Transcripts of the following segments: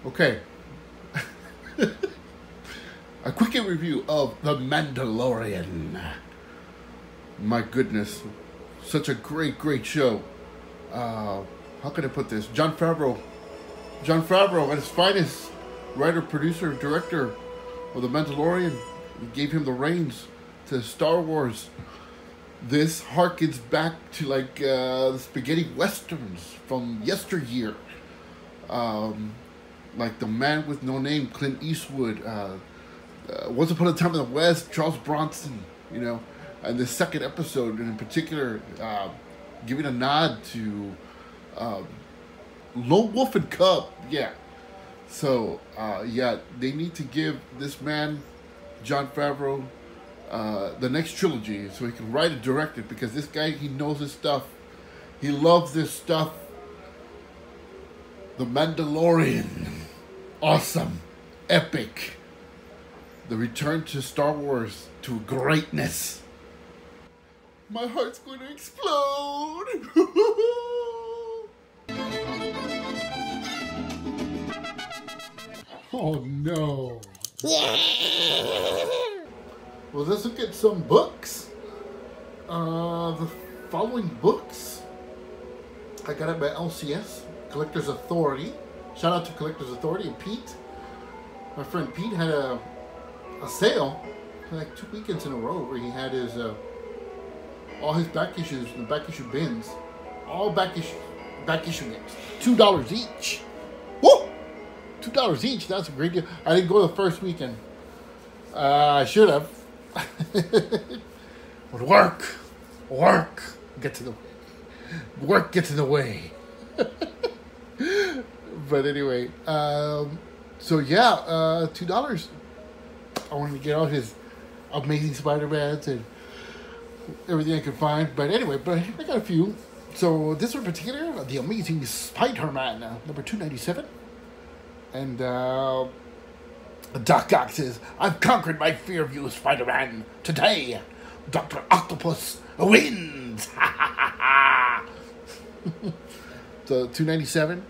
Okay. A quick review of The Mandalorian. My goodness. Such a great show. How can I put this? Jon Favreau at his finest. Writer, producer, director of The Mandalorian. He gave him the reins to Star Wars. This harkens back to like the spaghetti westerns from yesteryear. Like The Man with No Name, Clint Eastwood. Once Upon a Time in the West, Charles Bronson. You know, and the second episode in particular, giving a nod to Lone Wolf and Cub. Yeah. So yeah, they need to give this man, Jon Favreau, the next trilogy so he can write and direct it, because this guy, he knows his stuff. He loves this stuff. The Mandalorian. Awesome. Epic. The return to Star Wars to greatness. My heart's going to explode. Oh no. Well, let's look at some books. The following books I got it by LCS, Collector's Authority. Shout out to Collector's Authority and Pete. My friend Pete had a sale for like 2 weekends in a row where he had his all his back issues, the back issue bins, all back issue bins, $2 each. Woo! $2 each. That's a great deal. I didn't go the first weekend. I should have. But work gets in the way. But anyway, so yeah, $2. I wanted to get all his Amazing Spider-Mans and everything I could find. But anyway, I got a few. So this one in particular, the Amazing SpiderMan, number 297. And Doc Ock says, "I've conquered my fear of you, Spider-Man. Today, Dr. Octopus wins." So 297.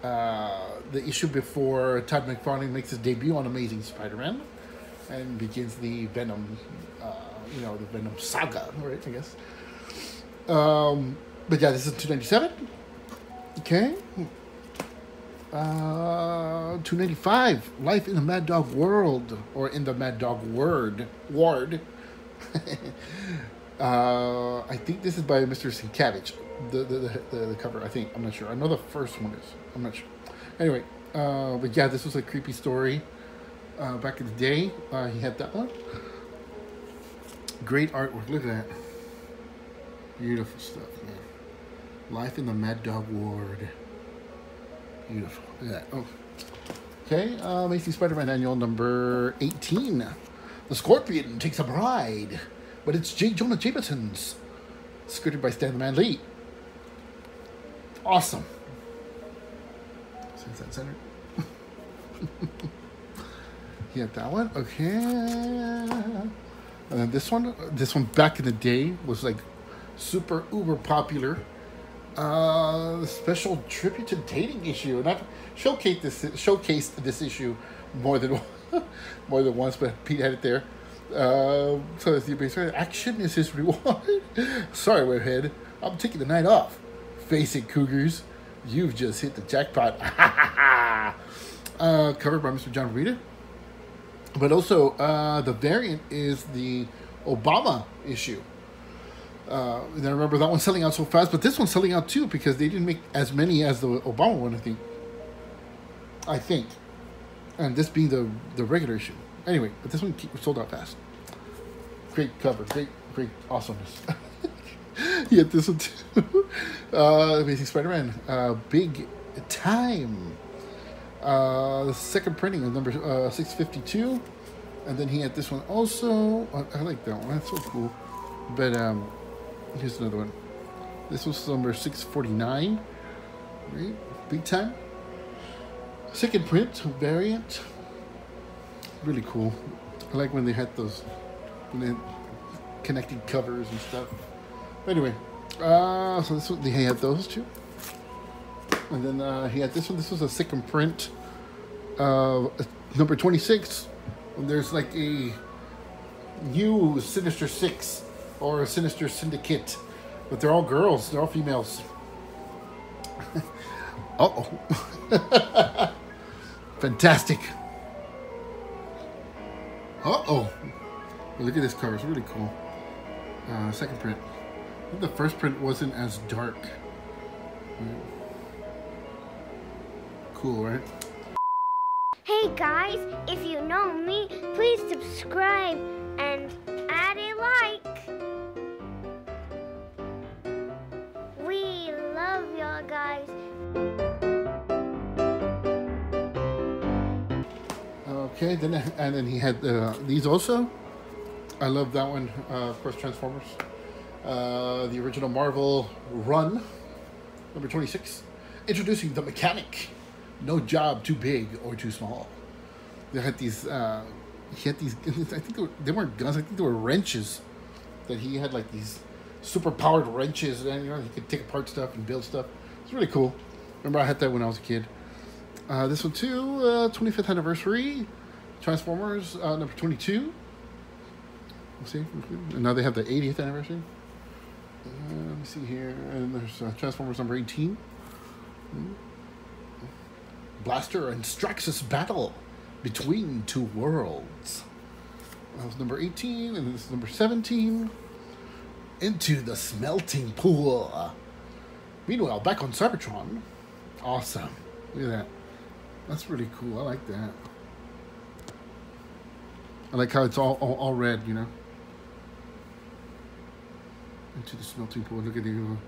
The issue before Todd McFarlane makes his debut on Amazing Spider-Man and begins the Venom, the Venom saga, right, I guess. But yeah, this is 297. Okay. 295. Life in the Mad Dog World, or in the Mad Dog Ward. I think this is by Mr. Sienkiewicz. The cover, I think. I'm not sure. I know the first one is. I'm not sure. Anyway, but yeah, this was a creepy story back in the day. He had that one. Great artwork. Look at that. Beautiful stuff, man. Life in the Mad Dog Ward. Beautiful. Look at that. Oh. Okay, Amazing Spider-Man Annual number 18. The Scorpion takes a bride, but it's J. Jonah Jameson's. Scripted by Stan the Man Lee. Awesome. Is that centered? Yeah, that one. Okay. And then this one back in the day was like super uber popular. Special tribute to dating issue, and I've showcased this issue more than once, but Pete had it there. So it's the base. Action is his reward. Sorry, Webhead. I'm taking the night off. Face it, Cougars. You've just hit the jackpot. Covered by Mr. John Rita. But also, the variant is the Obama issue. And I remember that one selling out so fast, but this one's selling out too because they didn't make as many as the Obama one, I think. And this being the regular issue. Anyway, but this one sold out fast. Great cover, great awesomeness. Yeah, this one too. Amazing Spider-Man, Big Time. The second printing of number 652, and then he had this one also. I like that one. That's so cool. But here's another one. This was number 649. Right, Big Time. Second print variant. Really cool. I like when they had those, when they had connected covers and stuff. Anyway, so this one, he had those two. And then he had this one. This was a second print Number 26, there's like a new Sinister Six or a Sinister Syndicate, but they're all girls. They're all females. Uh-oh. Fantastic. Uh-oh. Look at this cover. It's really cool. Second print. I think the first print wasn't as dark. Cool, right? Hey guys, if you know me, please subscribe and add a like. We love y'all guys. Okay, then he had these also. I love that one. Of course, Transformers. The original Marvel run, number 26. Introducing the Mechanic. No job too big or too small. They had these. He had these. I think they weren't guns. I think they were wrenches. That he had like these super powered wrenches, and he could take apart stuff and build stuff. It's really cool. Remember, I had that when I was a kid. This one too. 25th anniversary. Transformers number 22. Let's see. And now they have the 80th anniversary. Let me see here. And there's Transformers number 18. Blaster and Straxus battle between two worlds. That was number 18, and this is number 17. Into the smelting pool. Meanwhile, back on Cybertron. Awesome. Look at that. That's really cool. I like that. I like how it's all red, you know. Into the smelting pool. Look at them.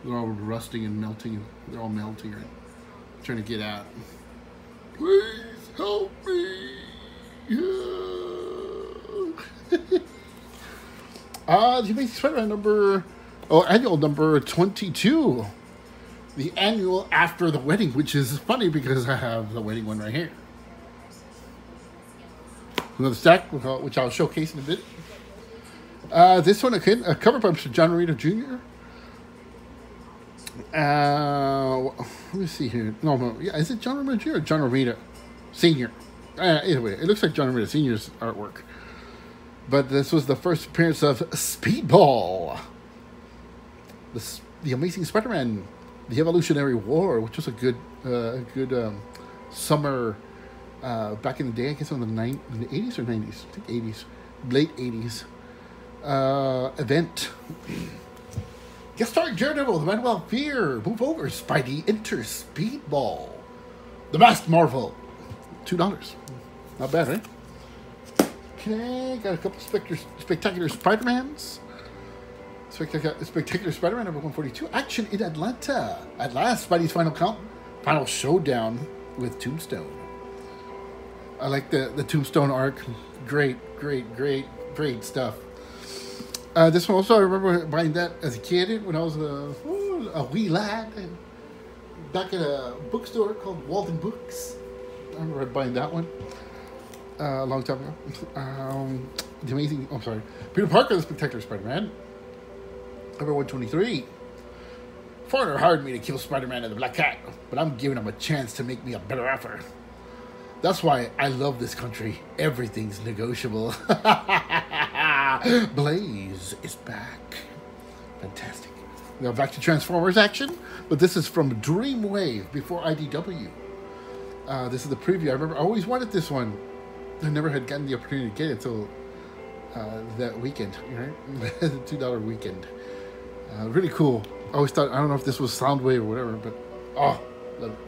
They're all rusting and melting. They're all melting, right? Trying to get out. Please help me. The Amazing Spider-Man annual number 22. The annual after the wedding, which is funny because I have the wedding one right here. Another stack, which I'll showcase in a bit. This one, again, a cover by Mr. John Romita Jr. Let me see here. No, yeah, is it John Romita Jr. or John Romita Sr.? Either way, it looks like John Romita Sr.'s artwork. But this was the first appearance of Speedball. The Amazing Spider-Man, The Evolutionary War, which was a good summer back in the day, I guess in the 80s or 90s? I think 80s. Late 80s. Event. Guest starring Daredevil, the Manuel Fear. Move over, Spidey. Enter Speedball. The Masked Marvel. $2. Not bad, right? Okay, got a couple spectacular Spider-Mans. Spectacular Spider-Man number 142. Action in Atlanta. At last, Spidey's final showdown with Tombstone. I like the Tombstone arc. Great stuff. This one also, I remember buying that as a kid when I was a wee lad. Back at a bookstore called Walden Books. I remember buying that one a long time ago. Peter Parker, the Spectacular Spider-Man. Number 123. Foreigner hired me to kill Spider-Man and the Black Cat, but I'm giving him a chance to make me a better offer. That's why I love this country. Everything's negotiable. Blaze is back. Fantastic. Now back to Transformers action, but this is from Dreamwave before IDW. This is the preview. I remember I always wanted this one. I never had gotten the opportunity to get it until that weekend, right? The $2 weekend. Really cool. I always thought, I don't know if this was Soundwave or whatever, but love it.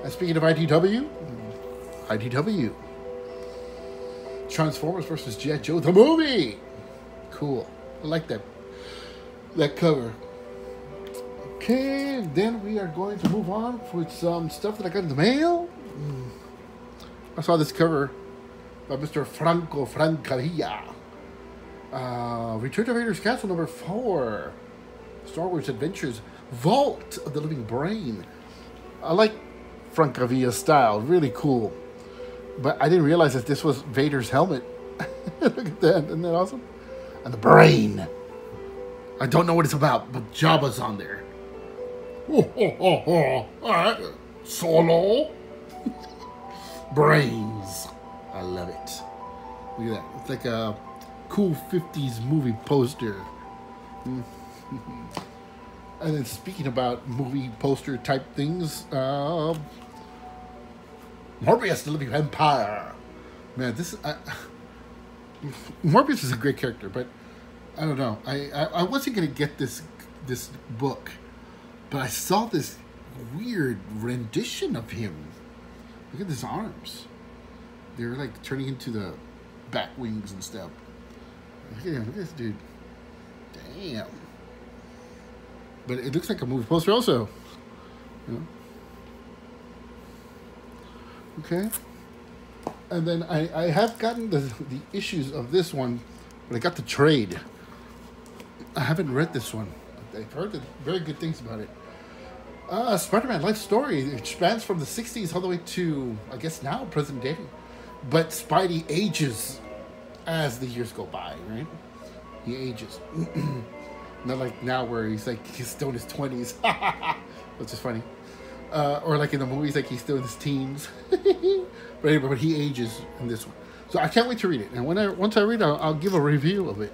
And speaking of IDW, Transformers versus G.I. Joe, the movie. Cool. I like that cover. Okay, then we are going to move on with some stuff that I got in the mail. I saw this cover by Mr. Franco Francavilla. Return to Vader's Castle number 4. Star Wars Adventures, Vault of the Living Brain. I like Francavilla's style, really cool. But I didn't realize that this was Vader's helmet. Look at that, isn't that awesome? And the brain. I don't know what it's about, but Jabba's on there. Alright, Solo. Brains. I love it. Look at that. It's like a cool 50s movie poster. And then speaking about movie poster type things, Morbius, the Living Vampire. Man, Morbius is a great character, but I don't know. I wasn't gonna get this book, but I saw this weird rendition of him. Look at his arms. They're like turning into the bat wings and stuff. Look at him. Look at this dude. Damn. But it looks like a movie poster also. You know? Okay. And then I have gotten the issues of this one, but I got the trade. I haven't read this one. I've heard very good things about it. SpiderMan life story. It spans from the 60s all the way to, I guess now, present day. But Spidey ages as the years go by, right? He ages. Not like now where he's still in his 20s. Which is funny. Or like in the movies, like he's still in his teens. But anyway, but he ages in this one. So I can't wait to read it. And once I read it, I'll give a review of it.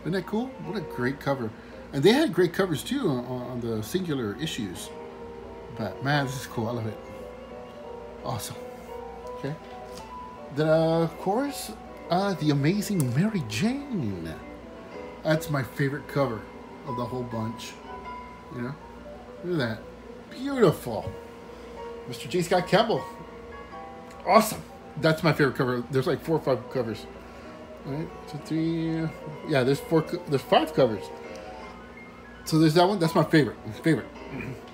Isn't that cool? What a great cover. And they had great covers too on the singular issues. But man, this is cool. I love it. Awesome. Okay. Then of course, the Amazing Mary Jane. That's my favorite cover of the whole bunch. You know? Look at that. Beautiful. Mr. J. Scott Campbell. Awesome. That's my favorite cover. There's like 4 or 5 covers. All right, 2, 3. Yeah, there's 5 covers. So there's that one. That's my favorite.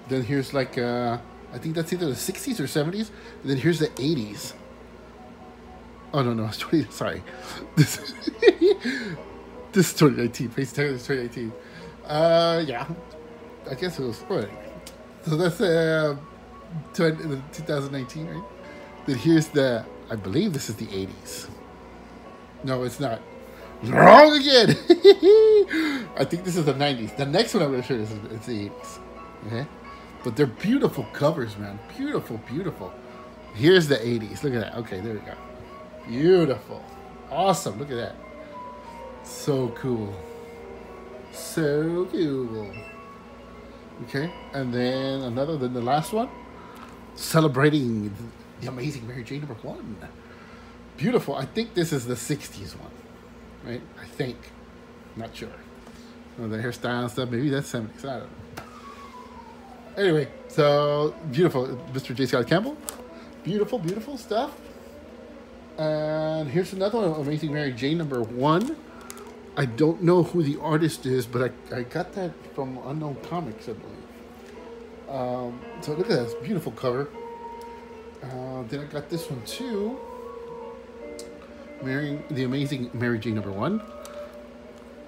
Then here's like I think that's either the 60s or 70s. And then here's the 80s. Oh no, it's 20. Sorry, this is 2019. Face Taylor is 2018. Yeah, I guess it was. What? So that's 2019, right? Then here's I believe this is the 80s. No, it's not. Wrong again. I think this is the 90s. The next one I'm going to show you is the 80s. Okay? But they're beautiful covers, man. Beautiful, beautiful. Here's the 80s. Look at that. Okay, there we go. Beautiful. Awesome. Look at that. So cool. So cool. Okay, and then the last one, celebrating the Amazing Mary Jane #1. Beautiful. I think this is the 60s one, right? I think. Not sure. Oh, the hairstyle and stuff, maybe that's 70s. I don't know. Anyway, so beautiful. Mr. J. Scott Campbell. Beautiful, beautiful stuff. And here's another one, Amazing Mary Jane #1. I don't know who the artist is, but I got that from Unknown Comics, I believe. So look at that, beautiful cover. Then I got this one too. The Amazing Mary Jane #1.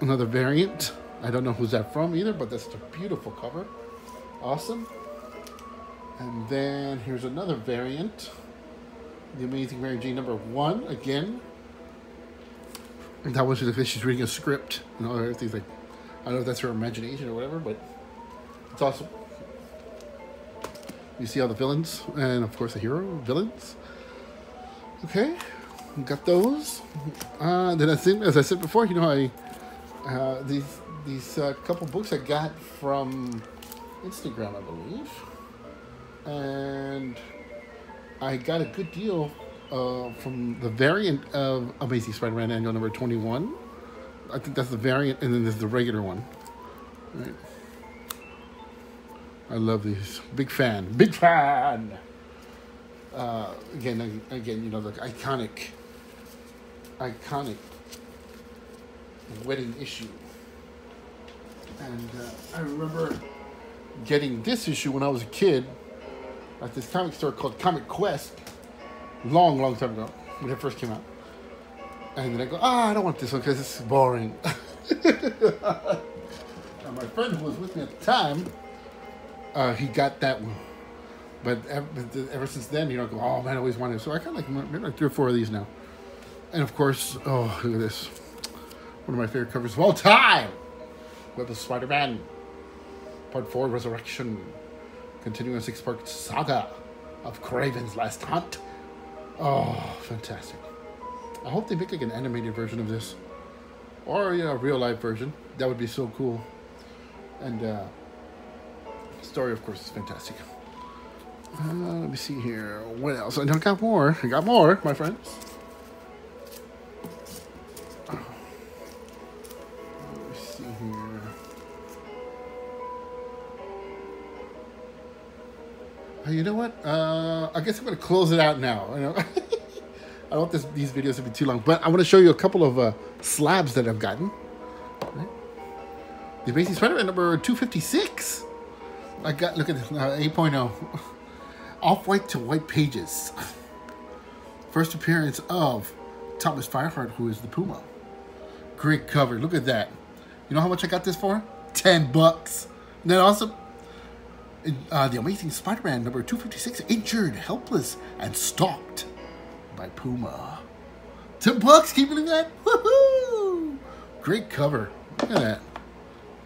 Another variant. I don't know who's that from either, but that's a beautiful cover. Awesome. And then here's another variant. The Amazing Mary Jane #1 again. And that was because she's reading a script and all that things. Like, I don't know if that's her imagination or whatever, but it's awesome. You see all the villains and of course the hero villains. Okay, got those. Then as I said before, you know, these couple books I got from Instagram, I believe, and I got a good deal. From the variant of Amazing Spider-Man Annual number 21. I think that's the variant, and then there's the regular one. Right? I love these. Big fan. Again, you know, the iconic wedding issue. And I remember getting this issue when I was a kid at this comic store called Comic Quest. Long time ago, when it first came out. And then I go, I don't want this one because it's boring. Now, my friend who was with me at the time, he got that one. But ever since then, you know, I go, oh man, I always wanted it. So I got like 3 or 4 of these now. And of course, oh, look at this. One of my favorite covers of all time. Web of Spider-Man. Part 4, Resurrection. Continuing a 6-part saga of Kraven's Last Hunt. Oh, fantastic. I hope they make like an animated version of this. Or, you know, a real life version. That would be so cool. And story, of course, is fantastic. Let me see here. What else? I got more. I got more, my friends. Let me see here. You know what? I guess I'm going to close it out now. You know? I don't want these videos to be too long, but I want to show you a couple of slabs that I've gotten. Right? The Amazing Spider-Man number 256. I got, look at this, 8.0. Off-white to white pages. First appearance of Thomas Fireheart, who is the Puma. Great cover. Look at that. You know how much I got this for? $10. Isn't that awesome? The Amazing Spider-Man number 256. Injured, helpless, and stalked by Puma. $10. Can you believe that? Woohoo! Great cover. Look at that.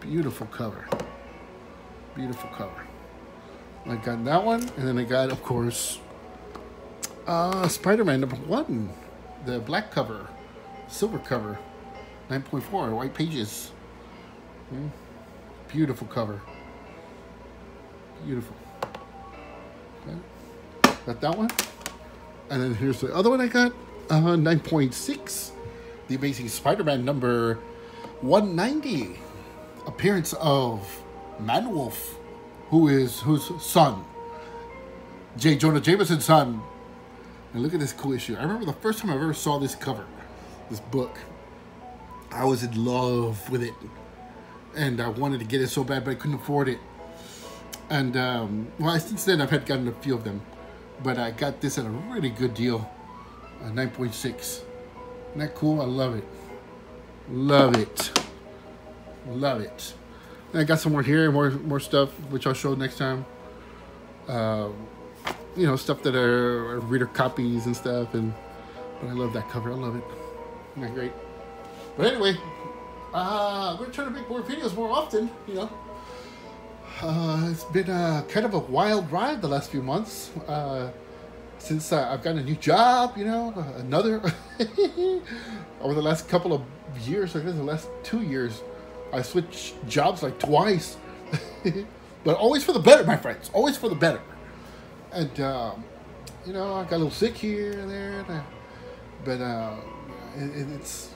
Beautiful cover. Beautiful cover. I got that one, and then I got, of course, Spider-Man number 1, the black cover, silver cover, 9.4 white pages. Beautiful cover. Beautiful. Okay. Got that one, and then here's the other one I got, 9.6, the Amazing Spider-Man number 190, appearance of Manwolf. Whose son? J. Jonah Jameson's son. And look at this cool issue. I remember the first time I ever saw this cover, this book. I was in love with it. And I wanted to get it so bad, but I couldn't afford it. And, well, since then I've gotten a few of them. But I got this at a really good deal. 9.6. Isn't that cool? I love it. Love it. Love it. And I got some more here, more stuff, which I'll show next time. You know, stuff that are reader copies and stuff. But I love that cover. I love it. Isn't that great? But anyway, we're going to try to make more videos more often, you know. It's been kind of a wild ride the last few months. Since I've gotten a new job, you know, another. Over the last couple of years, I guess the last 2 years, I switched jobs like twice. But always for the better, my friends. Always for the better. And, you know, I got a little sick here and there. But it's...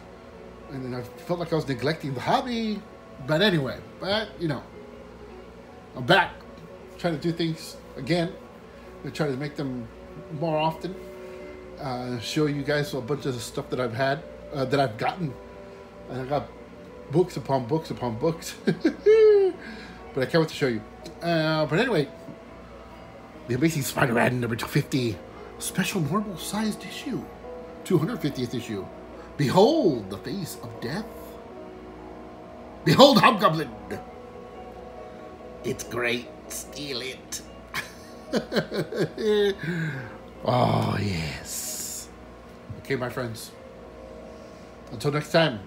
And then I felt like I was neglecting the hobby. But anyway, you know, I'm back. Trying to do things again. I'm trying to make them more often. Show you guys a bunch of stuff that I've had, that I've gotten. And I got books upon books upon books. But I can't wait to show you. But anyway, the Amazing Spider-Man number 250, special normal sized issue, 250th issue. Behold the face of death. Behold Hobgoblin. It's great. Steal it. Oh, yes. Okay, my friends. Until next time.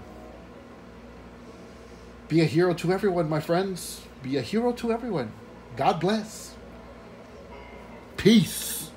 Be a hero to everyone, my friends. Be a hero to everyone. God bless. Peace.